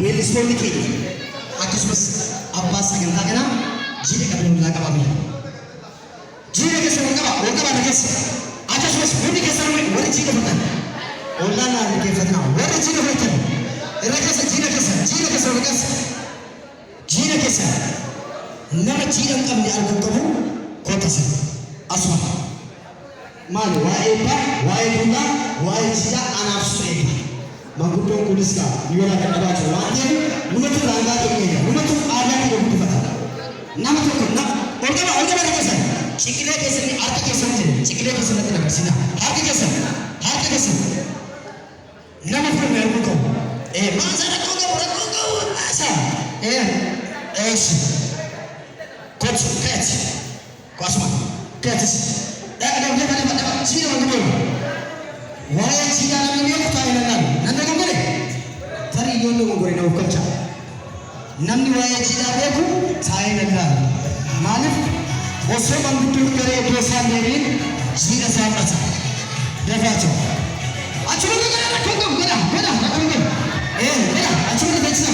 weellistoonni keenya akkasumas abbaa sagantaa kanaa jiidha qabeenyaa qabame. Jiidha keessa wal keessa akkasumas hundi keessa warri jiidha fudhatan ollaan naannoo keeffatina warri jiidha fudhatan irra keessa jiidha keessa wal keessa nama jiidha hin qabne arguu qabu kootasa asuma maali waa'ee dullaa waa'ee jiidha anaaf su'eeka. Manguddoon kunis kaa yoo laata dhabaatu waan ta'eef numatu raangaa ta'e numatu aadaa ta'e guddifata. Nama tokko olgaba keessan ciqilee keessatti harka keessatti ciqilee keessatti agarsiisa. Harka keessan nama fuudhee arguu qabu. Maasa rakkoo qabu maasa. Eeshi kochi keeti kosuma keetis dhaqdhaqee jiidha wal qabu. Waa'ee jiidhaa namni beeku taa'ee nannan gongore tarii ijoollee gongore na uffachaa namni waa'ee jiidhaa beeku taa'ee nannan maaliif osoo manguddoon garee iddoo isaan deebiin jiidha isaa fudhata dafaatu achuma gara rakkoon qabu godha rakkoon qabu achuma beeksisa